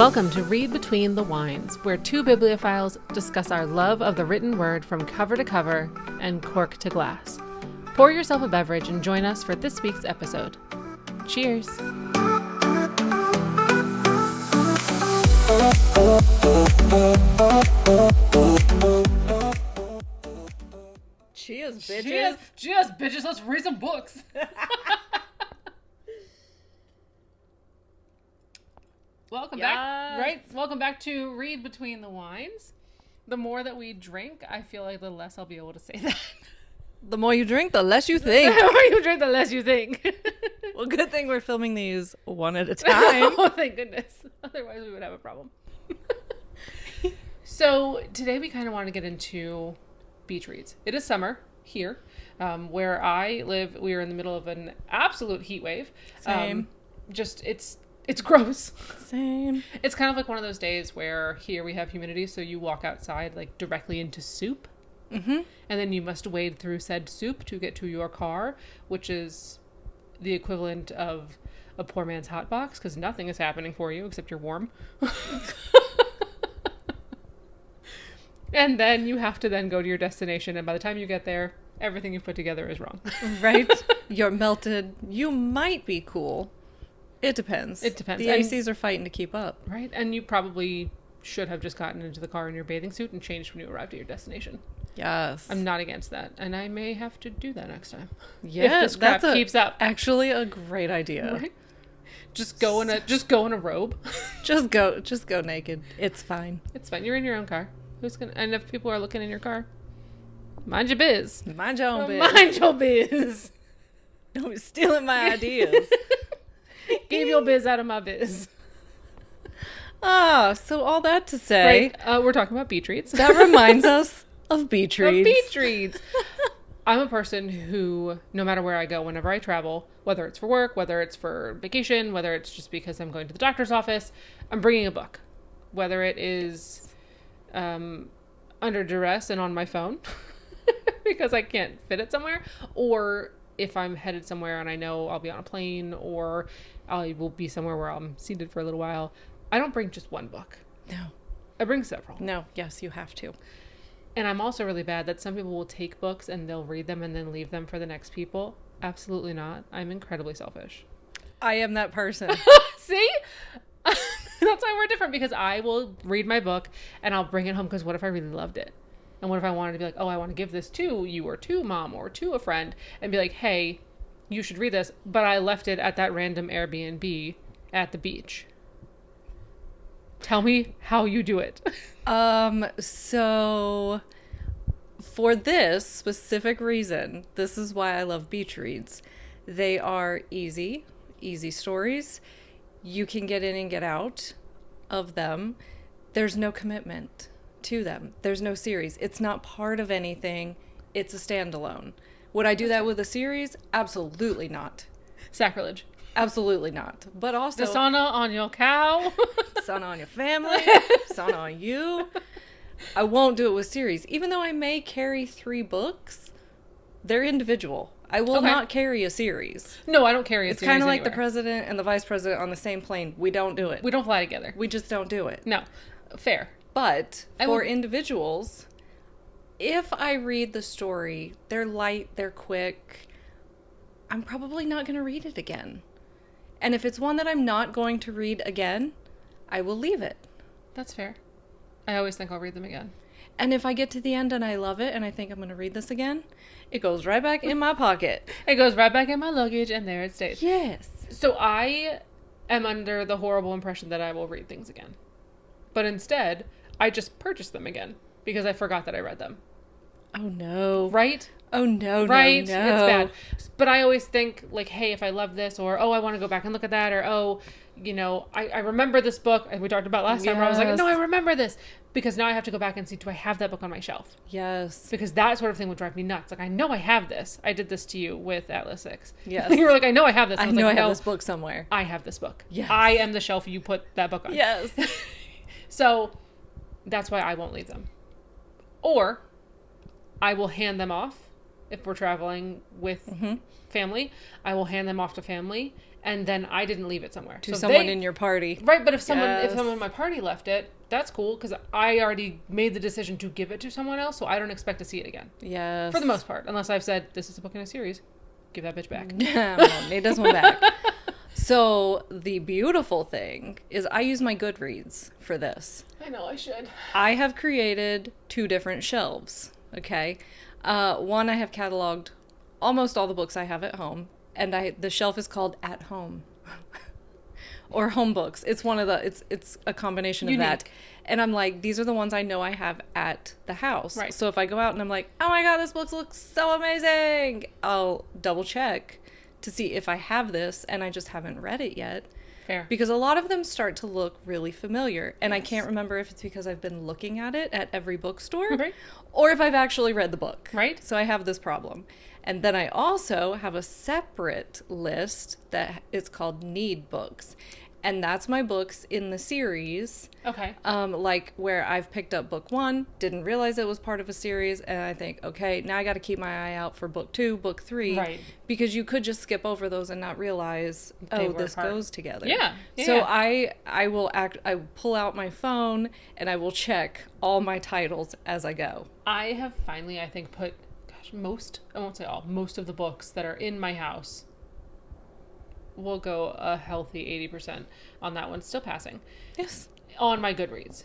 Welcome to Read Between the Wines, where two bibliophiles discuss our love of the written word from cover to cover and cork to glass. Pour yourself a beverage and join us for this week's episode. Cheers! Cheers, bitches. Cheers, bitches. Let's read some books. Welcome back, right? Welcome back to Read Between the Wines. The more that we drink, I feel like the less I'll be able to say that. The more you drink, the less you think. The more you drink, the less you think. Well, good thing we're filming these one at a time. Oh, thank goodness. Otherwise, we would have a problem. So, today we kind of want to get into beach reads. It is summer here. Where I live, we are in the middle of an absolute heat wave. Same. It's gross. Same. It's kind of like one of those days where here we have humidity, so you walk outside like directly into soup. Mm-hmm. And then you must wade through said soup to get to your car, which is the equivalent of a poor man's hot box because nothing is happening for you except you're warm. And then you have to then go to your destination, and by the time you get there, everything you've put together is wrong. Right? You're melted. You might be cool. It depends. It depends. The ACs are fighting to keep up. Right? And you probably should have just gotten into the car in your bathing suit and changed when you arrived at your destination. Yes. I'm not against that. And I may have to do that next time. Yeah, if this crap keeps up. Actually a great idea. Right? Just go in a robe. Just go naked. It's fine. It's fine. You're in your own car. And if people are looking in your car, mind your biz. Mind your own biz. Mind your biz. Don't be stealing my ideas. Keep your biz out of my biz. So all that to say, right. We're talking about beach reads. That reminds us of beach reads. Beach reads. I'm a person who, no matter where I go, whenever I travel, whether it's for work, whether it's for vacation, whether it's just because I'm going to the doctor's office, I'm bringing a book. Whether it is under duress and on my phone because I can't fit it somewhere, or if I'm headed somewhere and I know I'll be on a plane or I will be somewhere where I'm seated for a little while, I don't bring just one book. No. I bring several. No. Yes, you have to. And I'm also really bad that some people will take books and they'll read them and then leave them for the next people. Absolutely not. I'm incredibly selfish. I am that person. See? That's why we're different, because I will read my book and I'll bring it home because what if I really loved it? And what if I wanted to be like, oh, I want to give this to you or to mom or to a friend and be like, hey, you should read this, but I left it at that random Airbnb at the beach. Tell me how you do it. So for this specific reason, this is why I love beach reads. They are easy stories. You can get in and get out of them. There's no commitment to them. There's no series. It's not part of anything. It's a standalone. Would I do that with a series? Absolutely not. Sacrilege. Absolutely not. But also... Dishonor on your cow. Dishonor on your family. Dishonor on you. I won't do it with series. Even though I may carry 3 books, they're individual. I will not carry a series. No, I don't carry a series. It's kind of like anywhere. the president and the vice president on the same plane. We don't do it. We don't fly together. We just don't do it. No. Fair. But for individuals, if I read the story, they're light, they're quick, I'm probably not going to read it again. And if it's one that I'm not going to read again, I will leave it. That's fair. I always think I'll read them again. And if I get to the end and I love it and I think I'm going to read this again, it goes right back in my pocket. It goes right back in my luggage and there it stays. Yes. So I am under the horrible impression that I will read things again. But instead, I just purchase them again because I forgot that I read them. Oh, no. Right? Oh, no, right? No. It's bad. But I always think, like, hey, if I love this, or, oh, I want to go back and look at that, or, oh, you know, I remember this book, and we talked about last time, where I was like, no, I remember this. Because now I have to go back and see, do I have that book on my shelf? Yes. Because that sort of thing would drive me nuts. Like, I know I have this. I did this to you with Atlas 6. Yes. You were like, I know I have this. I know I have this book somewhere. I have this book. Yes. I am the shelf you put that book on. Yes. So that's why I won't leave them. Or I will hand them off if we're traveling with family. I will hand them off to family and then I didn't leave it somewhere. To someone in your party. Right, but if someone in my party left it, that's cool because I already made the decision to give it to someone else, so I don't expect to see it again. Yes. For the most part, unless I've said, this is a book in a series, give that bitch back. Nate does one back. So the beautiful thing is I use my Goodreads for this. I know I should. I have created 2 different shelves, okay? One, I have cataloged almost all the books I have at home, and the shelf is called At Home. Or Home Books. It's one of the, it's a combination of that. And I'm like, these are the ones I know I have at the house. Right. So if I go out and I'm like, oh my God, this book looks so amazing, I'll double check to see if I have this and I just haven't read it yet. Fair. Because a lot of them start to look really familiar. And I can't remember if it's because I've been looking at it at every bookstore Right. or if I've actually read the book. Right. So I have this problem. And then I also have a separate list that is called Need Books. And that's my books in the series. Okay. Like where I've picked up book 1, didn't realize it was part of a series, and I think, okay, now I got to keep my eye out for book 2, book 3. Right. Because you could just skip over those and not realize, this apart. goes together. Yeah. So I pull out my phone and I will check all my titles as I go. I have finally, I think, put, most, I won't say all, most of the books that are in my house will go a healthy 80% on that one, still passing. Yes. On my Goodreads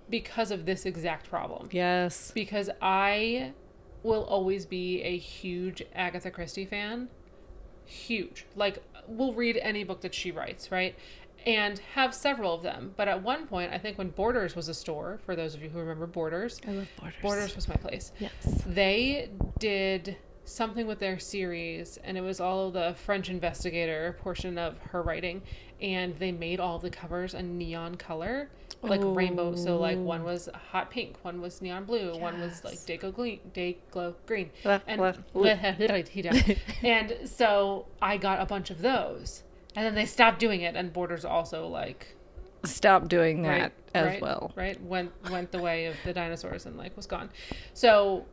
because of this exact problem. Yes. Because I will always be a huge Agatha Christie fan. Huge. Like, we'll read any book that she writes, right? And have several of them. But at one point, I think when Borders was a store, for those of you who remember Borders. I love Borders. Borders was my place. Yes. They did something with their series, and it was all the French investigator portion of her writing, and they made all the covers a neon color, like rainbow. So like one was hot pink, one was neon blue, one was like day-glow green. And so I got a bunch of those, and then they stopped doing it, and Borders also like stop doing that well. Right, went the way of the dinosaurs and like was gone. So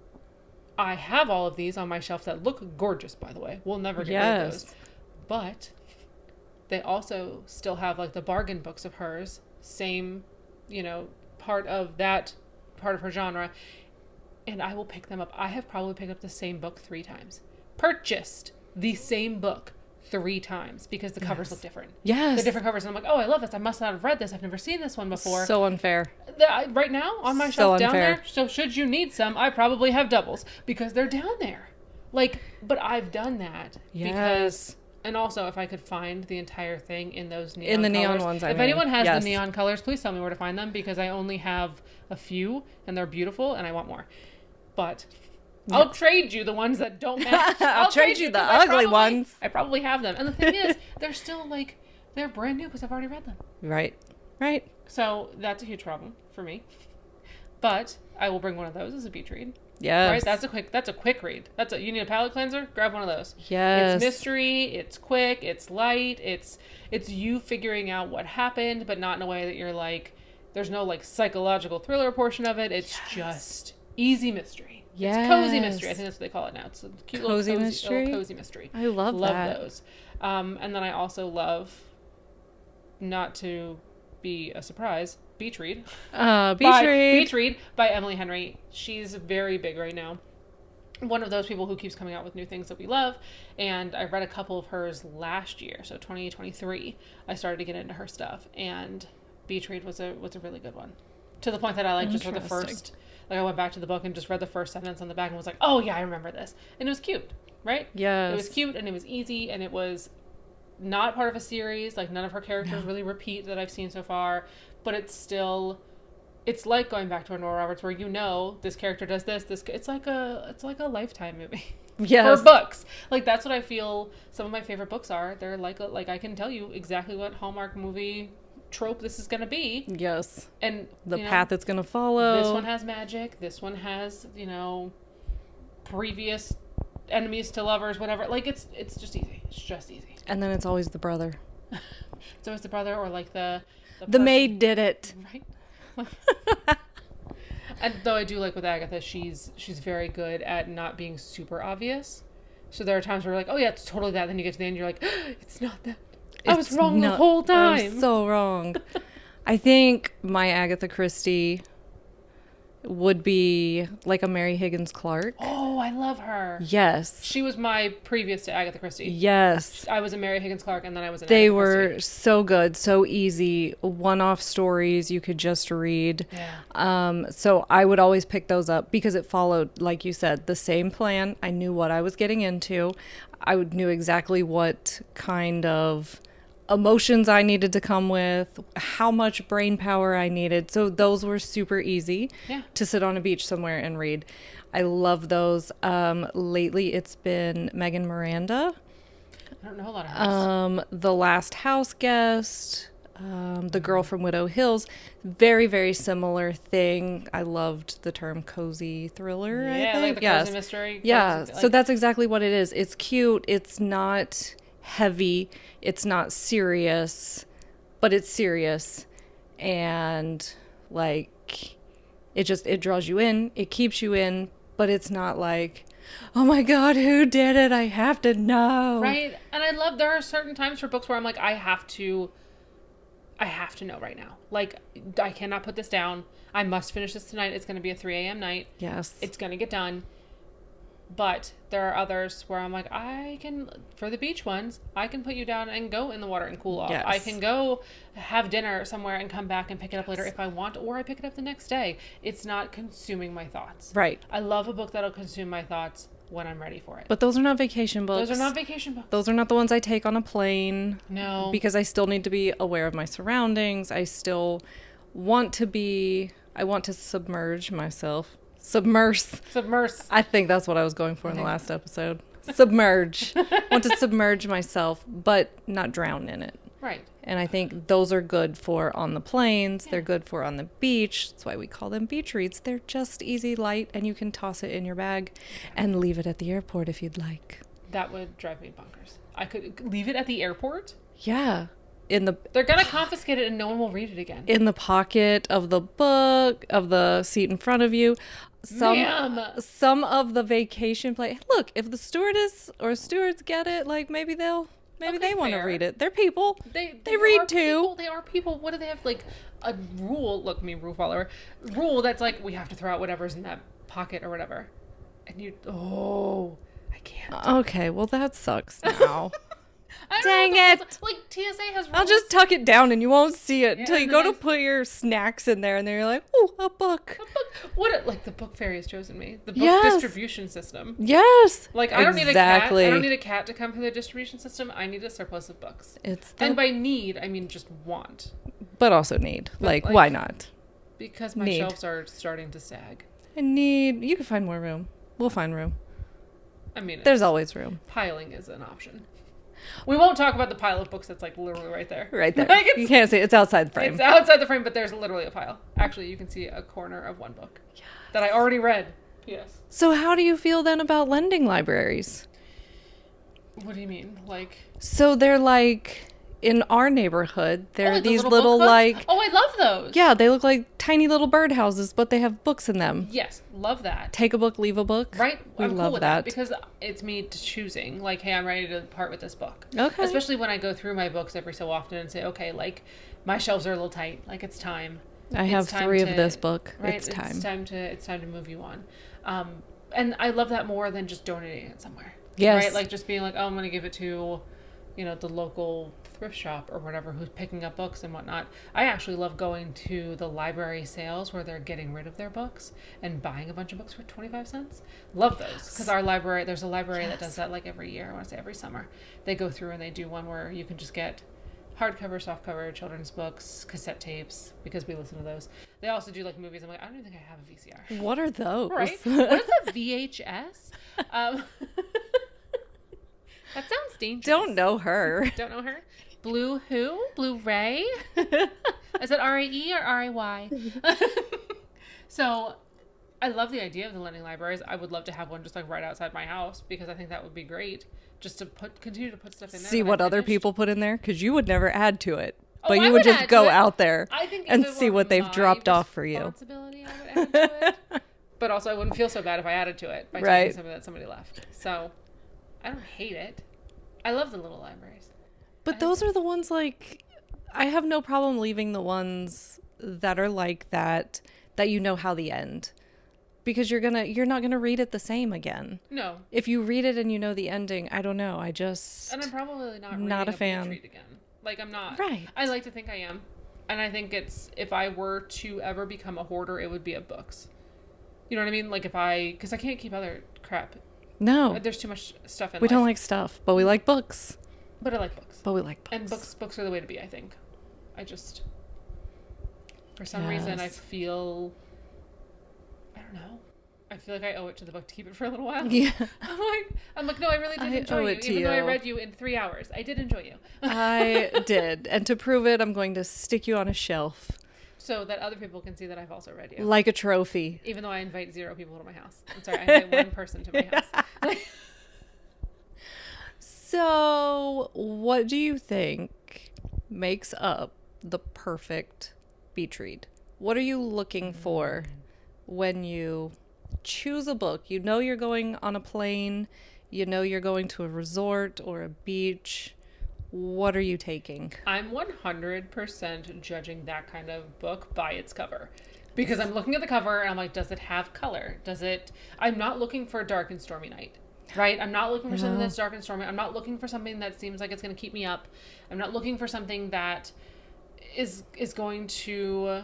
I have all of these on my shelf that look gorgeous, by the way. We'll never get rid of those. But they also still have like the bargain books of hers, same, part of her genre. And I will pick them up. I have probably picked up the same book 3 times. Purchased the same book 3 times because the covers look different. Yes. The different covers. And I'm like, oh, I love this. I must not have read this. I've never seen this one before. So unfair. Right now on my shelf down there. So should you need some, I probably have doubles because they're down there. Like, but I've done that because, and also if I could find the entire thing in those neon colors. Neon ones, if anyone has the neon colors, please tell me where to find them because I only have a few and they're beautiful and I want more. But I'll trade you the ones that don't match. I'll trade you the ugly ones. I probably have them. And the thing is, they're still like, they're brand new because I've already read them. Right. So that's a huge problem for me. But I will bring one of those as a beach read. Yes. Right? That's a quick read. You need a palate cleanser? Grab one of those. Yes. It's mystery, it's quick, it's light, it's you figuring out what happened, but not in a way that you're like, there's no like psychological thriller portion of it. It's just easy mystery. Yes. It's cozy mystery. I think that's what they call it now. It's a cute cozy little mystery. Cozy mystery. I love that. those. And then I also love, not to be a surprise, Beach Read. Beach Read by Emily Henry. She's very big right now. One of those people who keeps coming out with new things that we love. And I read a couple of hers last year, so 2023. I started to get into her stuff, and Beach Read was a really good one. To the point that I just read the first. Like I went back to the book and just read the first sentence on the back and was like, oh yeah, I remember this. And it was cute, right? Yes. It was cute and it was easy and it was not part of a series. Like none of her characters really repeat that I've seen so far. But it's like going back to a Nora Roberts where this character does this. It's like a Lifetime movie. Yes. For books. Like that's what I feel some of my favorite books are. They're like I can tell you exactly what Hallmark movie trope this is going to be. Yes. And the path it's going to follow. This one has magic. This one has, previous enemies to lovers, whatever. Like it's just easy. It's just easy. And then it's always the brother. It's always the brother or like the maid did it. Right. And though I do like with Agatha, she's very good at not being super obvious. So there are times where you're like, oh yeah, it's totally that. Then you get to the end, you're like, it's not that. I was wrong the whole time. I was so wrong. I think my Agatha Christie would be like a Mary Higgins Clark. Oh, I love her. Yes. She was my previous to Agatha Christie. Yes. I was a Mary Higgins Clark, and then I was an They Agatha were Christie. so good, so easy, one-off stories you could just read. Yeah. So I would always pick those up because it followed, like you said, the same plan. I knew what I was getting into. Knew exactly what kind of emotions I needed to come with, how much brain power I needed. So those were super easy to sit on a beach somewhere and read. I love those. Lately, it's been Megan Miranda. I don't know a lot of hers. The Last House Guest, The Girl from Widow Hills. Very, very similar thing. I loved the term cozy thriller, I think. Like the cozy mystery. Yeah, Cozy, so that's exactly what it is. It's cute. It's not heavy. It's not serious, but it's serious. And, like, it draws you in. It keeps you in, but it's not like, oh my God, who did it? I have to know. Right. And I love, there are certain times for books where I'm like, I have to know right now. Like, I cannot put this down. I must finish this tonight. It's going to be a 3 a.m. night. Yes. It's going to get done. But there are others where I'm like, for the beach ones, I can put you down and go in the water and cool off. Yes. I can go have dinner somewhere and come back and pick it up later if I want, or I pick it up the next day. It's not consuming my thoughts. Right. I love a book that'll consume my thoughts when I'm ready for it. But those are not vacation books. Those are not vacation books. Those are not the ones I take on a plane. No. Because I still need to be aware of my surroundings. I still want to submerge myself. Submerse. I think that's what I was going for in the last episode. Submerge. Want to submerge myself, but not drown in it. Right. And I think those are good for on the planes. Yeah. They're good for on the beach. That's why we call them beach reads. They're just easy, light, and you can toss it in your bag and leave it at the airport if you'd like. That would drive me bonkers. I could leave it at the airport? Yeah. They're going to confiscate it and no one will read it again. In the pocket of the book, of the seat in front of you. Some of the vacation play. Look, if the stewardess or stewards get it, like maybe they want to read it. They're people. They read too. People. They are people. What do they have, like a rule? Look, me rule follower. Rule that's like we have to throw out whatever's in that pocket or whatever. And I can't. Okay, well that sucks now. Dang it! Like TSA has rules. I'll just tuck it down and you won't see it until you go to put your snacks in there and then you're like, oh, a book. Like the book fairy has chosen me. The book distribution system. Yes. Like I don't need a cat. I don't need a cat to come through the distribution system. I need a surplus of books. And by need, I mean just want. But also need. Like why not? Because my shelves are starting to sag. You can find more room. We'll find room. I mean, there's always room. Piling is an option. We won't talk about the pile of books that's like literally right there. Right there. Like you can't see it. It's outside the frame. It's outside the frame, but there's literally a pile. Actually, you can see a corner of one book that I already read. Yes. So how do you feel then about lending libraries? What do you mean? Like... So they're like... In our neighborhood, there are these little like... Oh, I love those. Yeah, they look like tiny little birdhouses, but they have books in them. Yes, love that. Take a book, leave a book. Right? I'm cool love with that. Because it's me choosing. Like, hey, I'm ready to part with this book. Okay. Especially when I go through my books every so often and say, okay, like, my shelves are a little tight. Like, it's time. I have 3 of this book. Right? It's time. It's time to move you on. And I love that more than just donating it somewhere. Yes. Right? Like, just being like, oh, I'm going to give it to... the local thrift shop or whatever who's picking up books and whatnot. I actually love going to the library sales where they're getting rid of their books and buying a bunch of books for 25 cents. Love those. Because there's a library that does that like every year. I want to say every summer. They go through and they do one where you can just get hardcover, softcover, children's books, cassette tapes, because we listen to those. They also do like movies. I'm like, I don't even think I have a VCR. What are those? Right? What is a VHS? That sounds dangerous. Don't know her. Don't know her? Blue who? Blu-ray? Is it R-A-E or R-A-Y? So, I love the idea of the lending libraries. I would love to have one just like right outside my house because I think that would be great. Just to continue to put stuff in there. See what other people put in there? Because you would never add to it. Oh, but you would just go out there and see what they've dropped off for you. I would add to it. But also I wouldn't feel so bad if I added to it by taking something that somebody left. So, I don't hate it. I love the little libraries. But those are the ones like, I have no problem leaving the ones that are like that you know how the end. Because you're not gonna read it the same again. No. If you read it and you know the ending, I don't know. And I'm probably not reading not a fan. Beach Read again. Like, I'm not. Right. I like to think I am. And I think if I were to ever become a hoarder, it would be of books. You know what I mean? Like, because I can't keep other crap. No. There's too much stuff in We life. don't like stuff, but we like books. But I like books. But we like books. And books are the way to be, I think. For some reason, I feel, I don't know. I feel like I owe it to the book to keep it for a little while. Yeah. I'm like, no, I really did enjoy you. Even though I read you in 3 hours. I did enjoy you. I did. And to prove it, I'm going to stick you on a shelf. So that other people can see that I've also read you. Like a trophy. Even though I invite 0 people to my house. I'm sorry, I invite 1 person to my house. So, what do you think makes up the perfect beach read? What are you looking for when you choose a book? You know you're going on a plane, you know you're going to a resort or a beach. What are you taking? I'm 100% judging that kind of book by its cover. Because I'm looking at the cover and I'm like, does it have color? I'm not looking for a dark and stormy night. Right? I'm not looking for something that's dark and stormy. I'm not looking for something that seems like it's going to keep me up. I'm not looking for something that is going to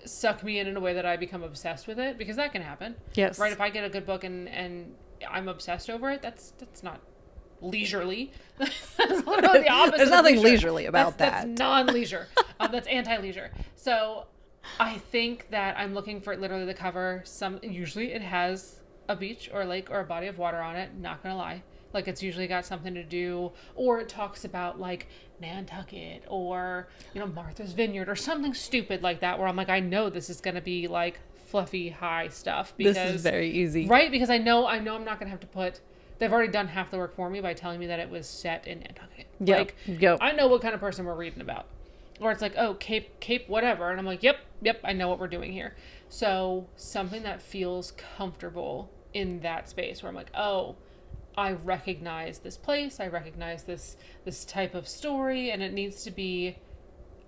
suck me in a way that I become obsessed with it, because that can happen. Yes. Right? If I get a good book and I'm obsessed over it, that's not leisurely. That's literally the opposite. There's nothing leisurely about that. That's non-leisure. That's anti-leisure. So I think that I'm looking for literally the cover. Usually it has a beach or a lake or a body of water on it. Not gonna lie. Like, it's usually got something to do, or it talks about like Nantucket or, Martha's Vineyard or something stupid like that, where I'm like, I know this is gonna be like fluffy high stuff, because this is very easy. Right? Because I know I'm not gonna have to put, they've already done half the work for me by telling me that it was set in Nantucket. Yep. I know what kind of person we're reading about. Or it's like, oh, Cape whatever, and I'm like, yep, I know what we're doing here. So something that feels comfortable in that space, where I'm like, oh, I recognize this place, I recognize this type of story, and it needs to be,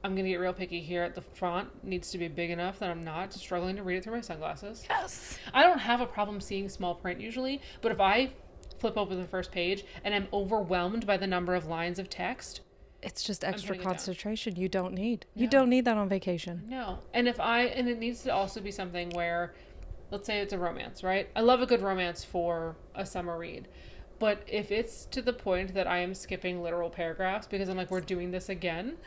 I'm going to get real picky here at the front, it needs to be big enough that I'm not struggling to read it through my sunglasses. Yes. I don't have a problem seeing small print usually, but if I flip open the first page and I'm overwhelmed by the number of lines of text, it's just extra concentration you don't need. No. You don't need that on vacation. No. And it needs to also be something where, let's say it's a romance, right? I love a good romance for a summer read. But if it's to the point that I am skipping literal paragraphs because I'm like, we're doing this again,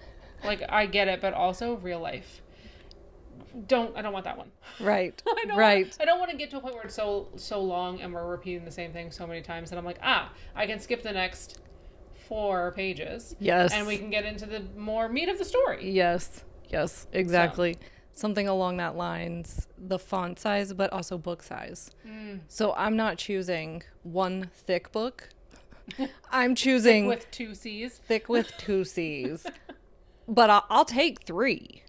like, I get it, but also real life. I don't want that one. Right. I don't want to get to a point where it's so long and we're repeating the same thing so many times that I'm like, I can skip the next 4 pages. Yes. And we can get into the more meat of the story. Yes, exactly. Something along that lines, the font size, but also book size. So I'm not choosing one thick book. I'm choosing thick with 2 C's. Thick with 2 C's. But I'll take 3.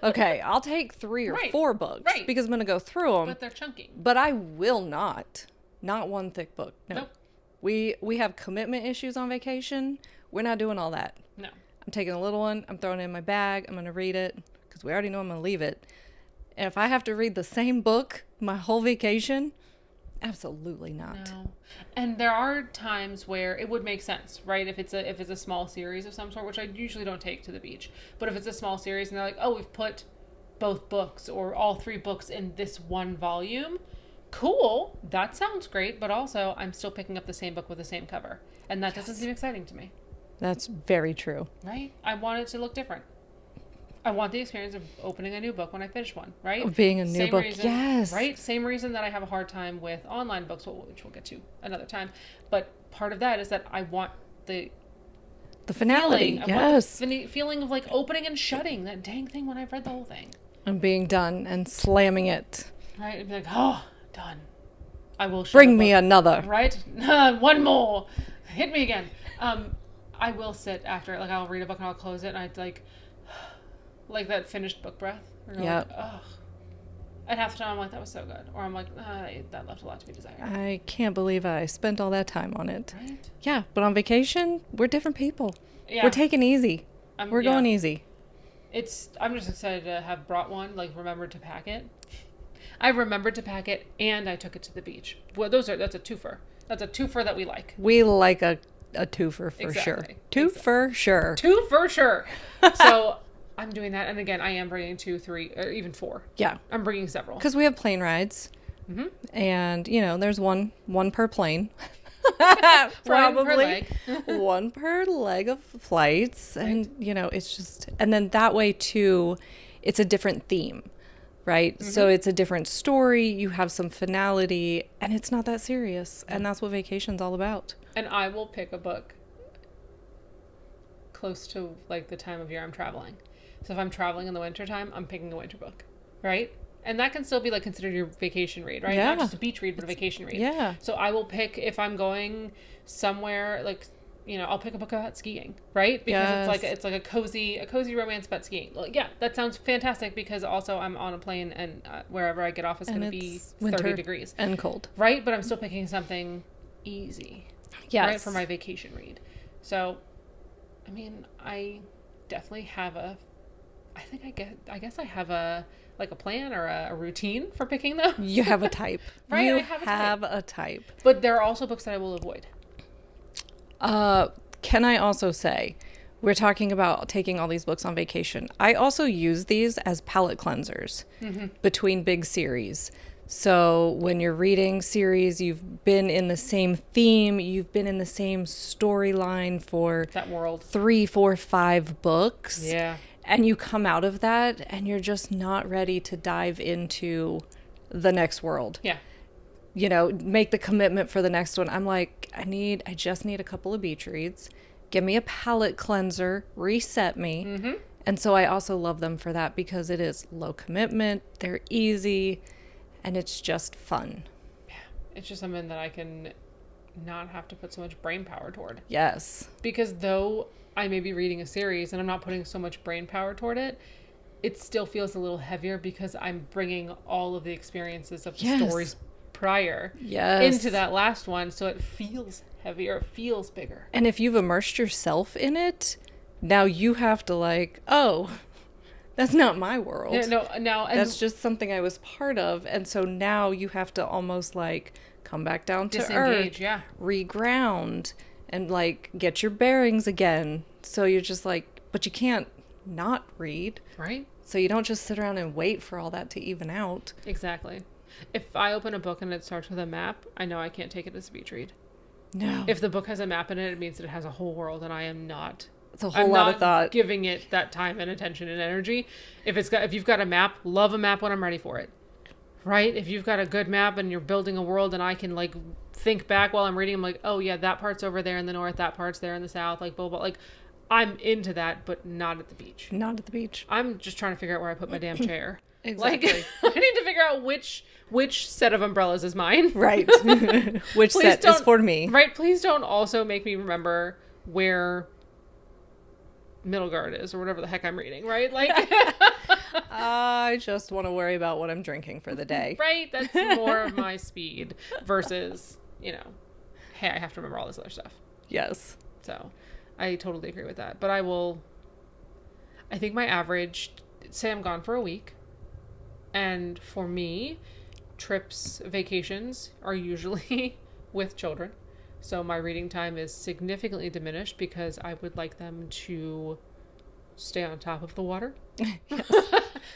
Okay, I'll take 3 or 4 books because I'm going to go through them. But they're chunky. But I will not one thick book. No. Nope. We have commitment issues on vacation. We're not doing all that. No. I'm taking a little one. I'm throwing it in my bag. I'm going to read it because we already know I'm going to leave it. And if I have to read the same book my whole vacation, absolutely not. No. And there are times where it would make sense, right? If it's a small series of some sort, which I usually don't take to the beach. But if it's a small series and they're like, oh, we've put both books or all 3 books in this one volume, cool. That sounds great. But also, I'm still picking up the same book with the same cover. And that doesn't seem exciting to me. That's very true. Right? I want it to look different. I want the experience of opening a new book when I finish one, right? Of being a new Same book, reason, yes. Right? Same reason that I have a hard time with online books, which we'll get to another time. But part of that is that I want the finality, feeling, yes. Feeling of like opening and shutting that dang thing when I've read the whole thing. And being done and slamming it. Right? I'd be like, oh, done. I will Bring me another. Right? One more. Hit me again. I will sit after, like, I'll read a book and I'll close it and I'd like that finished book breath. Yeah. Like, oh, And half the time I'm like, that was so good. Or I'm like, that left a lot to be desired. I can't believe I spent all that time on it. Right? Yeah, but on vacation, we're different people. Yeah. We're taking easy. We're going easy. I'm just excited to have brought one, like remembered to pack it. I remembered to pack it and I took it to the beach. Well, that's a twofer. That's a twofer that we like. We like a twofer for sure. Two for sure. Two for sure. So I'm doing that. And again, I am bringing 2, 3, or even 4. Yeah. I'm bringing several. Because we have plane rides. Mm-hmm. And, you know, there's one per plane. Probably. One per leg of flights. And, you know, it's just, and then that way too, it's a different theme, right? Mm-hmm. So it's a different story. You have some finality and it's not that serious. And that's what vacation's all about. And I will pick a book close to like the time of year I'm traveling. So if I'm traveling in the wintertime, I'm picking a winter book, right? And that can still be like considered your vacation read, right? Yeah. Not just a beach read, but a vacation read. Yeah. So I will pick, if I'm going somewhere, like, you know, I'll pick a book about skiing, right? Because it's like a cozy romance about skiing. Well, yeah, that sounds fantastic because also I'm on a plane and wherever I get off is going to be 30 degrees. And cold. Right? But I'm still picking something easy. Yes. Right? For my vacation read. So, I mean, I definitely have I guess I have a plan or a routine for picking them. You have a type. Right? You I have a type. But there are also books that I will avoid. Can I also say, we're talking about taking all these books on vacation. I also use these as palate cleansers between big series. So when you're reading series, you've been in the same theme, you've been in the same storyline for that world 3, 4, 5 books. Yeah. And you come out of that and you're just not ready to dive into the next world. Yeah. You know, make the commitment for the next one. I'm like, I just need a couple of beach reads. Give me a palate cleanser, reset me. Mm-hmm. And so I also love them for that because it is low commitment, they're easy, and it's just fun. Yeah. It's just something that I can not have to put so much brain power toward. Yes. Because though I may be reading a series and I'm not putting so much brain power toward it, it still feels a little heavier because I'm bringing all of the experiences of the stories prior into that last one. So it feels heavier, it feels bigger. And if you've immersed yourself in it, now you have to like, oh, that's not my world. Yeah, that's just something I was part of. And so now you have to almost like come back down to earth, reground, and like get your bearings again. So you're just like, but you can't not read. Right. So you don't just sit around and wait for all that to even out. Exactly. If I open a book and it starts with a map, I know I can't take it as a beach read. No. If the book has a map in it, it means that it has a whole world and I am not. It's a whole lot of thought. Giving it that time and attention and energy. If you've got a map, love a map when I'm ready for it. Right? If you've got a good map and you're building a world and I can like think back while I'm reading, I'm like, oh yeah, that part's over there in the north, that part's there in the south, like blah, blah, like I'm into that, but not at the beach. Not at the beach. I'm just trying to figure out where I put my damn chair. Exactly. Like, I need to figure out which set of umbrellas is mine. Right. Which set is for me. Right. Please don't also make me remember where middle guard is or whatever the heck I'm reading. Right. Like, I just want to worry about what I'm drinking for the day. Right. That's more of my speed versus, you know, hey, I have to remember all this other stuff. Yes. So I totally agree with that. But I think my average, say I'm gone for a week. And for me, trips, vacations are usually with children. So my reading time is significantly diminished because I would like them to stay on top of the water. Yes.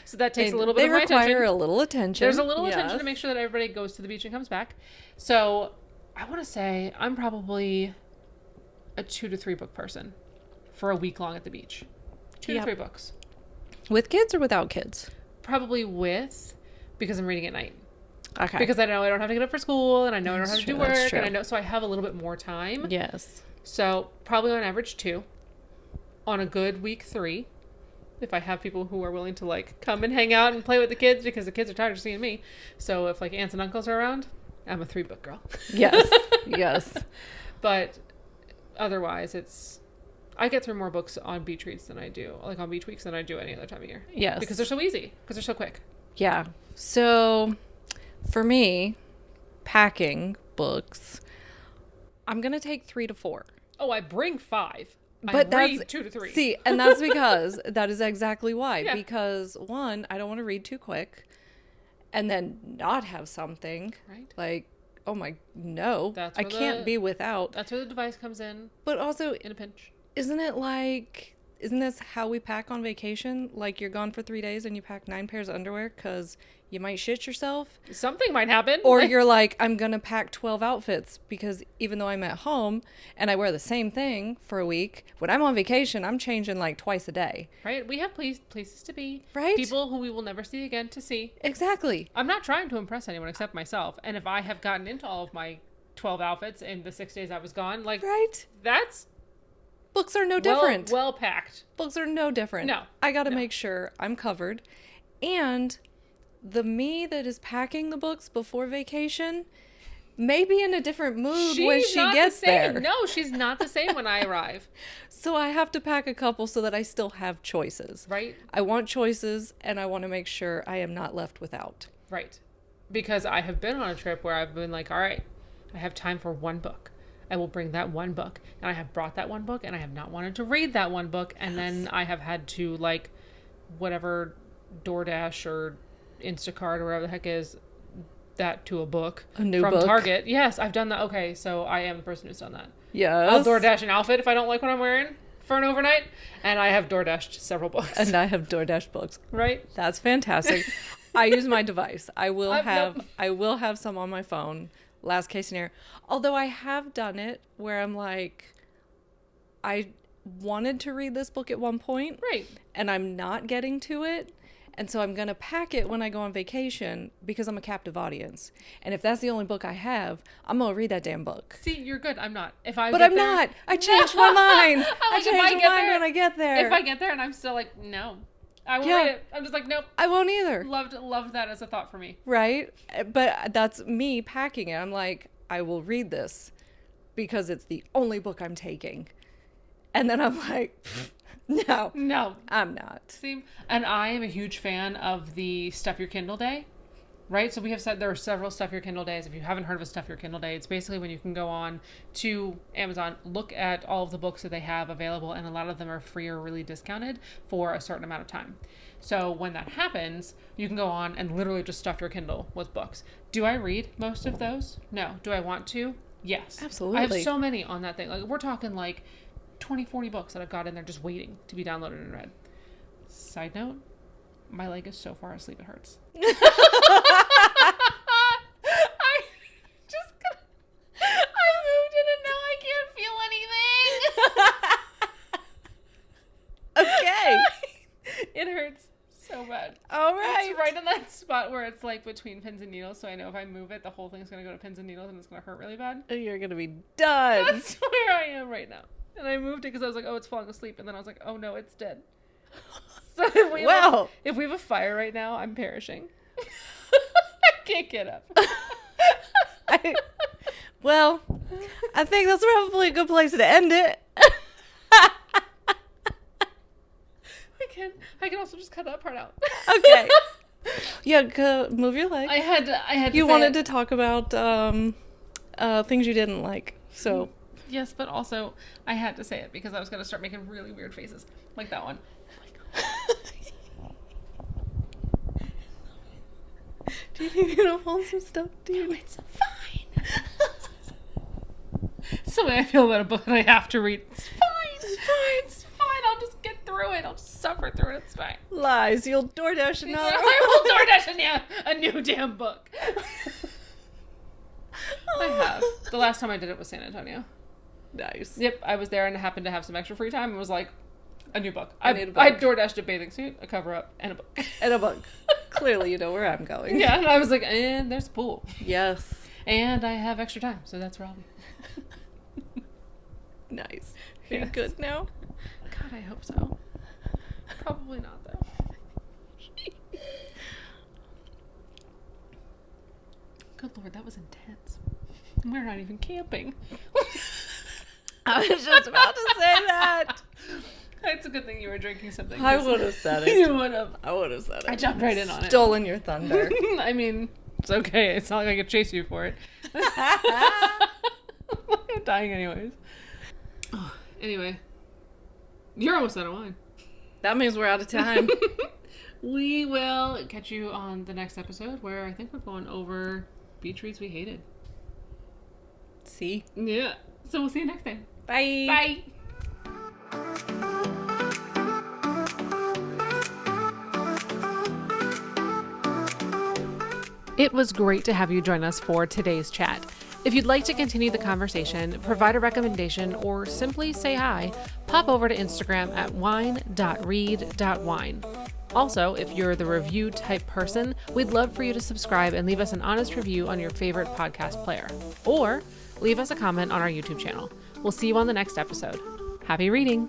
So that takes a little bit of my attention. They require a little attention. There's a little attention to make sure that everybody goes to the beach and comes back. So I want to say I'm probably a 2 to 3 book person for a week long at the beach. 2 to 3 books. With kids or without kids? Probably with, because I'm reading at night. Okay. Because I know I don't have to get up for school, and I know I don't have to do work, true. and I know, so I have a little bit more time. Yes. So probably on average 2. On a good week 3, if I have people who are willing to like come and hang out and play with the kids, because the kids are tired of seeing me. So if like aunts and uncles are around, I'm a 3 book girl. Yes. Yes. But otherwise, I get through more books on beach reads than I do, like on beach weeks than I do any other time of year. Yes. Because they're so easy. Because they're so quick. Yeah. So for me, packing books, I'm going to take 3 to 4. Oh, I bring 5. But I read that's 2 to 3. See, and that's because that is exactly why. Yeah. Because one, I don't want to read too quick, and then not have something Right. like, oh my, no, That's I where can't be without. That's where the device comes in But also, in a pinch. isn't this how we pack on vacation? Like you're gone for 3 days and you pack 9 pairs of underwear because you might shit yourself. Something might happen. Or you're like, I'm going to pack 12 outfits because even though I'm at home and I wear the same thing for a week, when I'm on vacation, I'm changing like twice a day. Right? We have places to be. Right? People who we will never see again to see. Exactly. I'm not trying to impress anyone except myself. And if I have gotten into all of my 12 outfits in the 6 days I was gone, like, Right? that's Books are no different. Well packed. Books are no different. No. I got to make sure I'm covered. And the me that is packing the books before vacation may be in a different mood when she gets there. No, she's not the same when I arrive. So I have to pack a couple so that I still have choices. Right? I want choices, and I want to make sure I am not left without. Right. Because I have been on a trip where I've been like, all right, I have time for one book. I will bring that one book. And I have brought that one book, and I have not wanted to read that one book. And then I have had to, like, whatever DoorDash or Instacart or whatever the heck is, that to a book. A new from book. Target. Yes, I've done that. Okay, so I am the person who's done that. Yes. I'll DoorDash an outfit if I don't like what I'm wearing for an overnight. And I have DoorDashed several books. And I have DoorDash books. Right? That's fantastic. I use my device. I will Nope. have some on my phone. Last case scenario. Although I have done it where I'm like, I wanted to read this book at one point. Right. And I'm not getting to it. And so I'm going to pack it when I go on vacation because I'm a captive audience. And if that's the only book I have, I'm going to read that damn book. See, you're good. I'm not. But I'm not. I changed my mind. I changed my mind when I get there. If I get there and I'm still like, no, I won't read it. I'm just like, nope. I won't either. Loved that as a thought for me. Right? But that's me packing it. I'm like, I will read this because it's the only book I'm taking. And then I'm like, no, I'm not. See, and I am a huge fan of the Stuff Your Kindle Day, right? So we have said there are several Stuff Your Kindle Days. If you haven't heard of a Stuff Your Kindle Day, it's basically when you can go on to Amazon, look at all of the books that they have available, and a lot of them are free or really discounted for a certain amount of time. So when that happens, you can go on and literally just stuff your Kindle with books. Do I read most of those? No. Do I want to? Yes. Absolutely. I have so many on that thing. Like, we're talking like 20, 40 books that I've got in there just waiting to be downloaded and read. Side note, my leg is so far asleep it hurts. I moved it and now I can't feel anything. Okay. It hurts so bad. All right. It's right in that spot where it's like between pins and needles, so I know if I move it, the whole thing's going to go to pins and needles and it's going to hurt really bad. You're going to be done. That's where I am right now. And I moved it because I was like, oh, it's falling asleep. And then I was like, oh, no, it's dead. So if we have a fire right now, I'm perishing. I can't get up. I think that's probably a good place to end it. I can also just cut that part out. Okay. Yeah, go, move your leg. I had to You say wanted it. to talk about things you didn't like, so. Yes, but also I had to say it because I was going to start making really weird faces. Like that one. Do you think you're going to hold some stuff? It's fine. It's the way I feel about a book that I have to read. It's fine. It's fine. I'll just get through it. I'll just suffer through it. It's fine. Lies. You'll DoorDash another. I will DoorDash a new damn book. I have. The last time I did it was San Antonio. Nice. Yep, I was there and happened to have some extra free time and was like, a new book. I need a book. I DoorDashed a bathing suit, a cover-up, and a book. And a book. Clearly you know where I'm going. Yeah, and I was like, and there's a pool. Yes. And I have extra time, so that's where I'll be. Nice. Are you Yes. good now? God, I hope so. Probably not, though. Good Lord, that was intense. We're not even camping. I was just about to say that. It's a good thing you were drinking something. I would have said it. You would have. I would have said it. I jumped right in on it. Stolen your thunder. I mean, it's okay. It's not like I could chase you for it. I'm dying anyways. Oh, anyway, you're almost out of wine. That means we're out of time. We will catch you on the next episode where I think we're going over beach reads we hated. See? Yeah. So we'll see you next time. Bye. Bye. It was great to have you join us for today's chat. If you'd like to continue the conversation, provide a recommendation, or simply say hi, pop over to Instagram at wine.read.wine. Also, if you're the review type person, we'd love for you to subscribe and leave us an honest review on your favorite podcast player. Or leave us a comment on our YouTube channel. We'll see you on the next episode. Happy reading!